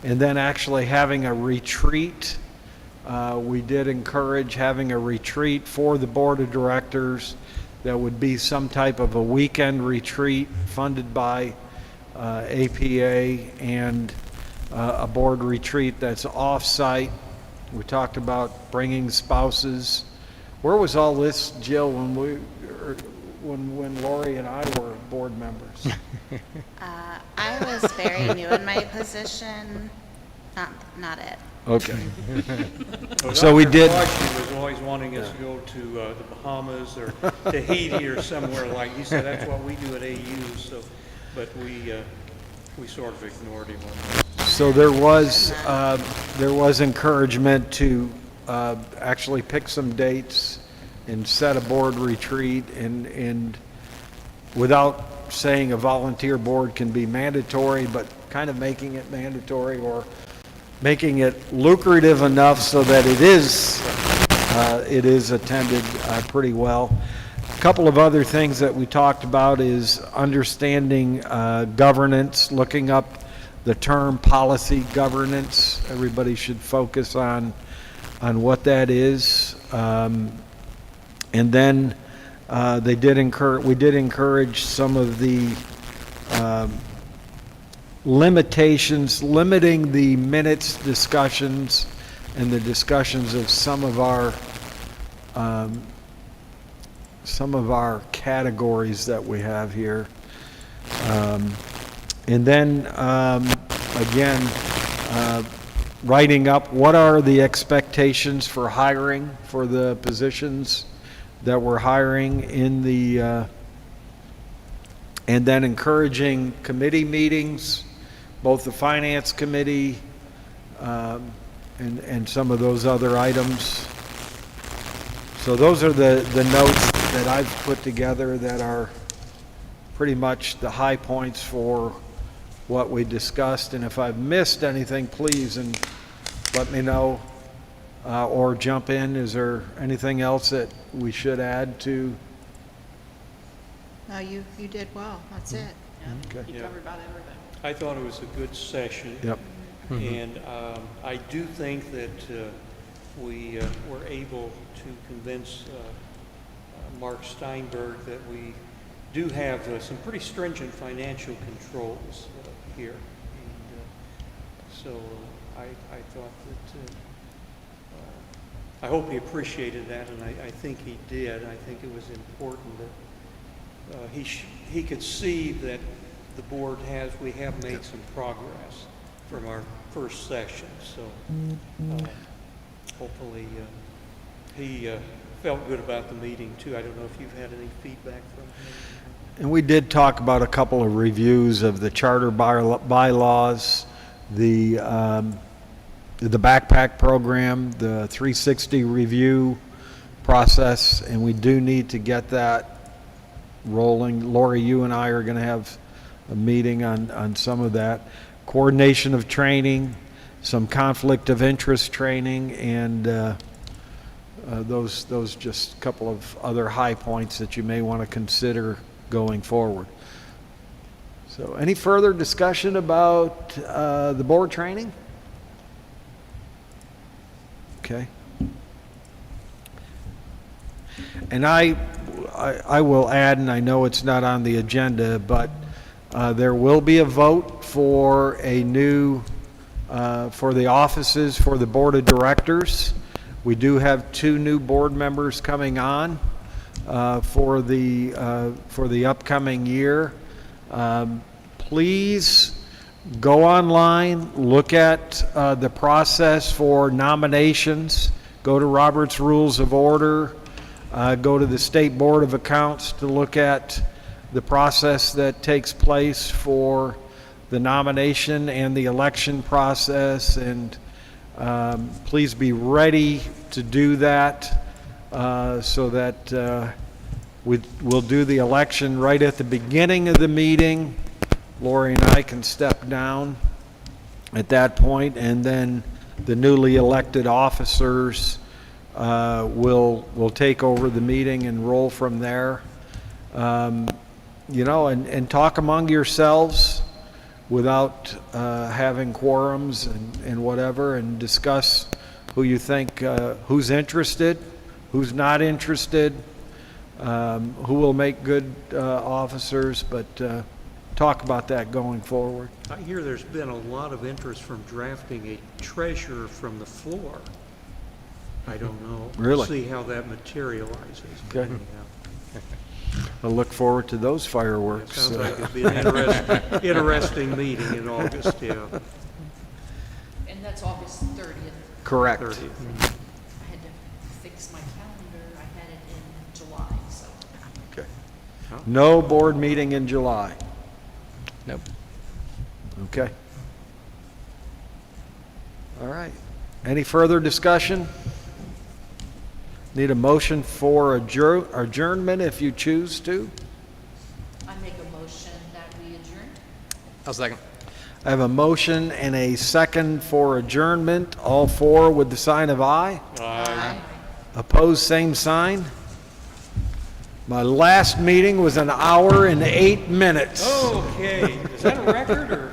And then actually having a retreat. We did encourage having a retreat for the board of directors that would be some type of a weekend retreat funded by APA, and a board retreat that's off-site. We talked about bringing spouses. Where was all this, Jill, when Lori and I were board members? I was very new in my position. Not it. Okay. Well, So we Dr. did- Washington was always wanting us to go to the Bahamas or Tahiti or somewhere like, he said that's what we do at AU, so, but we sort of ignored him on that. So there was encouragement to actually pick some dates and set a board retreat, and without saying a volunteer board can be mandatory, but kind of making it mandatory or making it lucrative enough so that it is attended pretty well. A couple of other things that we talked about is understanding governance, looking up the term policy governance. Everybody should focus on what that is. And then we did encourage some of the limitations, limiting the minutes discussions and the discussions of some of our categories that we have here. And then again, writing up what are the expectations for hiring for the positions that we're hiring in the, and then encouraging committee meetings, both the finance committee and some of those other items. So those are the notes that I've put together that are pretty much the high points for what we discussed. And if I've missed anything, please and let me know or jump in. Is there anything else that we should add to? No, you did well. That's it. Okay. You covered about everything. I thought it was a good session. Yep. And I do think that we were able to convince Mark Steinberg that we do have some pretty stringent financial controls here. And so I thought that, I hope he appreciated that, and I think he did. I think it was important that he could see that the board we have made some progress from our first session, so hopefully he felt good about the meeting too. I don't know if you've had any feedback from him. And we did talk about a couple of reviews of the charter bylaws, the backpack program, the 360 review process, and we do need to get that rolling. Lori, you and I are going to have a meeting on some of that. Coordination of training, some conflict of interest training, and those just a couple of other high points that you may want to consider going forward. So any further discussion about the board training? Okay. And I will add, and I know it's not on the agenda, but there will be a vote for a new, for the offices for the board of directors. We do have 2 new board members coming on for the upcoming year. Please go online, look at the process for nominations, go to Robert's Rules of Order, go to the State Board of Accounts to look at the process that takes place for the nomination and the election process, and please be ready to do that so that we'll do the election right at the beginning of the meeting. Lori and I can step down at that point, and then the newly elected officers will take over the meeting and roll from there. You know, and talk among yourselves without having quorums and whatever, and discuss who you think, who's interested, who's not interested, who will make good officers, but talk about that going forward. I hear there's been a lot of interest from drafting a treasurer from the floor. I don't know. Really? We'll see how that materializes. Okay. Anyhow. I look forward to those fireworks. Sounds like it'd be an interesting meeting in August, yeah. And that's August 30th. Correct. 30th. I had to fix my calendar. I had it in July, so. Okay. No board meeting in July. Nope. Okay. All right. Any further discussion? Need a motion for adjournment if you choose to. I make a motion that we adjourn. I'll second. I have a motion and a second for adjournment. All 4 with the sign of aye. Aye. Opposed, same sign. My last meeting was 1 hour and 8 minutes. Okay, is that a record or?